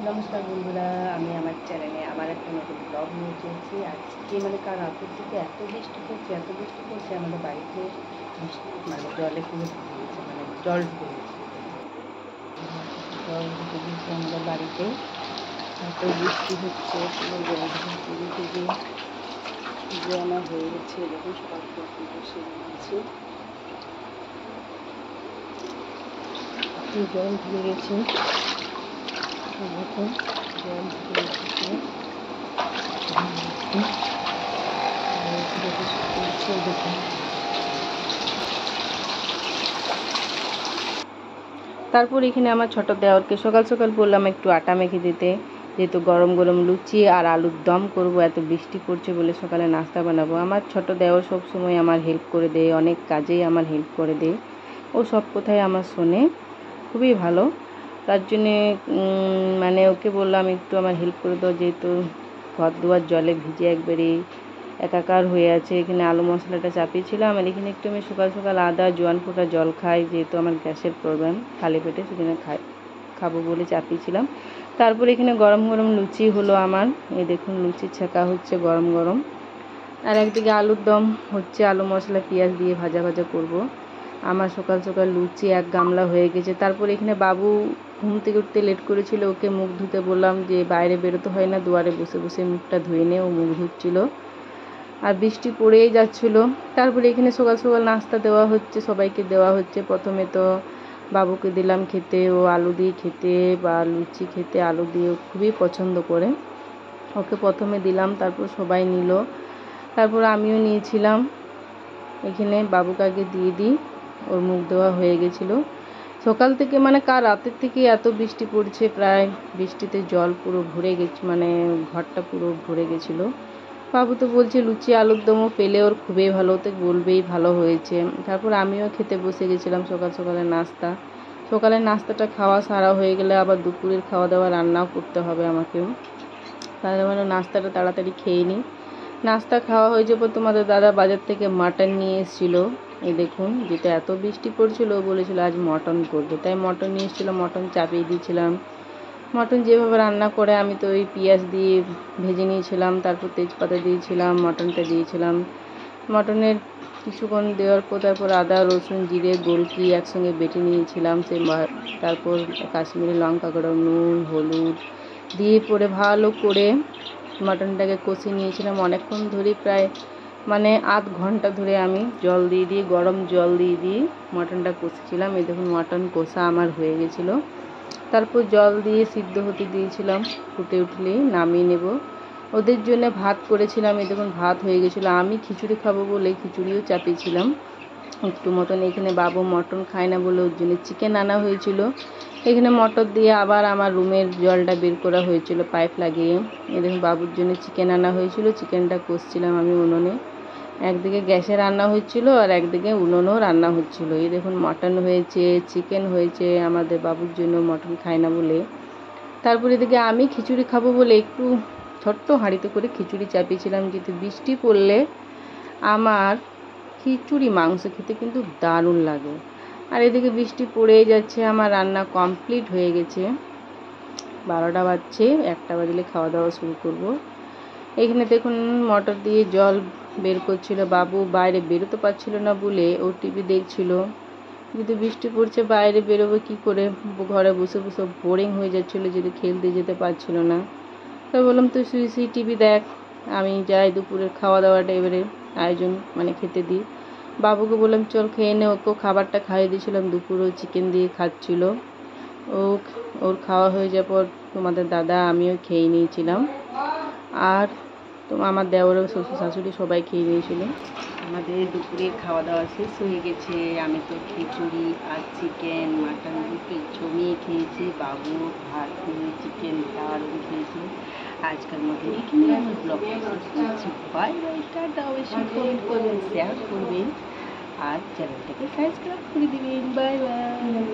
নমস্কার বন্ধুরা, আমি আমার চ্যানেলে আবার একটা নতুন ব্লগ নিয়ে চলছি। আজকে কাল রাতের থেকে এত বৃষ্টি পড়ছে আমাদের বাড়িতে। বৃষ্টি জলে পুরো ঢুকে গেছে, জল ঢুকে গেছে। জল ঢুকে গেছে আমাদের বাড়িতে, এত বৃষ্টি হচ্ছে, পুরো জল ঢুকে যে আমার হয়ে গেছে। দেখুন সকাল থেকে বসে নিয়েছি, জল ঢুকে গেছে। দেখুন জল ঢুকে গেছে, তারপর এখানে আমার ছোট দেওরকে সকাল সকাল বললাম একটু আটা মেখে দিতে, যেহেতু গরম গরম লুচি আর আলুর দম করব। এত বৃষ্টি পড়ছে বলে সকালে নাস্তা বানাবো। আমার ছোট দেওর সব সময় আমার হেল্প করে দেয়, অনেক কাজেই আমার হেল্প করে দেয়। ও সব কথাই আমার শোনে, খুবই ভালো। তার জন্যে ওকে বললাম একটু আমার হেল্প করে দাও, যেহেতু ঘর দুয়ার জলে ভিজে একবারে একাকার হয়ে আছে। এখানে আলু মশলাটা চাপিয়েছিলাম, আর এখানে একটু আমি সকাল সকাল আদা জোয়ান ফোঁটা জল খাই, যেহেতু আমার গ্যাসের প্রবলেম, খালি পেটে সেখানে খাবো বলে চাপিয়েছিলাম। তারপর এখানে গরম গরম লুচি হলো আমার, এই দেখুন লুচি ছেঁকা হচ্ছে গরম গরম। আর একদিকে আলুর দম হচ্ছে, আলু মশলা পেঁয়াজ দিয়ে ভাজা ভাজা করব। আমার সকাল সকাল লুচি এক গামলা হয়ে গেছে। তারপর এখানে বাবু ঘুম থেকে উঠতে লেট করেছিল, ওকে মুখ ধুতে বললাম যে বাইরে বেরোতে হয় না, দুয়ারে বসে বসে মুখটা ধুয়ে নে। ও মুখ ধুচ্ছিল, আর বৃষ্টি পড়েই যাচ্ছিলো। তারপরে এখানে সকাল সকাল নাস্তা দেওয়া হচ্ছে, সবাইকে দেওয়া হচ্ছে। প্রথমে তো বাবুকে দিলাম খেতে, ও আলু দিয়ে খেতে বা লুচি খেতে আলু দিয়ে খুবই পছন্দ করে। ওকে প্রথমে দিলাম, তারপর সবাই নিল, তারপর আমিও নিয়েছিলাম। এখানে বাবুকে আগে দিয়ে দিই, ওর মুখ দেওয়া হয়ে গেছিলো। সকাল থেকে কাল রাতের থেকে এত বৃষ্টি পড়ছে, প্রায় বৃষ্টিতে জল পুরো ভরে গেছে, ঘরটা পুরো ভরে গেছিলো। বাবু তো বলছে লুচি আলুর দমও পেলে ওর খুবই ভালো, তো বলবেই ভালো হয়েছে। তারপর আমিও খেতে বসে গেছিলাম সকাল সকালের নাস্তা। সকালের নাস্তাটা খাওয়া সারা হয়ে গেলে আবার দুপুরের খাওয়া দাওয়া রান্নাও করতে হবে আমাকেও, তাহলে নাস্তাটা তাড়াতাড়ি খেয়ে নিই। নাস্তা খাওয়া হয়ে যাবো। তোমাদের দাদা বাজার থেকে মাটন নিয়ে এসেছিলো, এই দেখুন। যেটা এত বৃষ্টি পড়ছিল, বলেছিল আজ মটন করবে, তাই মটন নিয়ে এসেছিলো। মটন চাপিয়ে দিয়েছিলাম। মটন যেভাবে রান্না করে আমি তো ওই পেঁয়াজ দিয়ে ভেজে নিয়েছিলাম, তারপর তেজপাতা দিয়েছিলাম, মটনটা দিয়েছিলাম। মটনের কিছুক্ষণ দেওয়ার পর তারপর আদা রসুন জিরে গোলকি একসঙ্গে বেটে নিয়েছিলাম। তারপর কাশ্মীরি লঙ্কা গুঁড়ো নুন হলুদ দিয়ে পরে ভালো করে মটনটাকে কষিয়ে নিয়েছিলাম অনেকক্ষণ ধরে, প্রায় আধ ঘন্টা ধরে আমি জল দিয়ে গরম জল দিয়ে মটনটা কষেছিলাম। এই দেখুন মটন কষা আমার হয়ে গেছিলো। তারপর জল দিয়ে সিদ্ধ হতে দিয়েছিলাম, ফুটে উঠলেই নামিয়ে নেব। ওদের জন্য ভাত করেছিলাম, এই দেখুন ভাত হয়ে গেছিলো। আমি খিচুড়ি খাবো বলে খিচুড়িও চাপিয়েছিলাম একটু মতন। এখানে বাবু মটন খায় না বলে ওর জন্য চিকেন আনা হয়েছিল। এখানে মটর দিয়ে আবার আমার রুমের জলটা বের করা হয়েছিল পাইপ লাগিয়ে। এই দেখুন বাবুর জন্য চিকেন আনা হয়েছিল, চিকেনটা কষছিলাম আমি উনুনে। একদিকে গ্যাসে রান্না হচ্ছিল আর একদিকে উনুনেও রান্না হচ্ছিল। এই দেখুন মটন হয়েছে, চিকেন হয়েছে আমাদের বাবুর জন্য, মটন খায় না বলে। তারপর এদিকে আমি খিচুড়ি খাবো বলে একটু ছোট্ট হাঁড়িতে করে খিচুড়ি চাপিয়েছিলাম, যেহেতু বৃষ্টি পড়লে আমার খিচুড়ি মাংস খেতে কিন্তু দারুণ লাগে। আর এদিকে বৃষ্টি পড়েই যাচ্ছে, আমার রান্না কমপ্লিট হয়ে গেছে। 12টা বাজছে, 1টা বাজলে খাওয়া দাওয়া শুরু করব। এখানে দেখুন মটর দিয়ে জল বের করছিল। বাবু বাইরে বেরোতে পারছিল না বলে ও টিভি দেখছিল, কিন্তু বৃষ্টি পড়ছে বাইরে বেরোবে কী করে, ঘরে বসে বসে বোরিং হয়ে যাচ্ছিলো, যদি খেলতে যেতে পারছিল না। তাই বললাম তুই শুয়ে শুয়ে টিভি দেখ, আমি যাই দুপুরের খাওয়া দাওয়াটা এবারে আয়োজন খেতে দিই। বাবুকে বললাম চল খেয়ে নে, ওকেও খাবারটা খাইয়ে দিয়েছিলাম। দুপুরও চিকেন দিয়ে খাচ্ছিল ও। ওর খাওয়া হয়ে যাওয়ার পর তোমাদের দাদা আমিও খেয়ে নিয়েছিলাম, আর আমার দেওর শ্বশুর শাশুড়ি সবাই খেয়ে নিয়েছিল। আমাদের দুপুরের খাওয়া দাওয়া শেষ হয়ে গেছে। আমি তো খিচুড়ি আর চিকেন মাটন দুটো জমিয়ে খেয়েছি, বাবু ভাত দিয়ে চিকেন দারুণ খেয়েছি। আজকের মতো এখানে আমার ব্লগটা শেষ করছি। Bye bye, tata. অবশ্যই কমেন্ট করবেন, শেয়ার করবেন আর চ্যানেলটাকে সাবস্ক্রাইব করে দিবেন। Bye bye.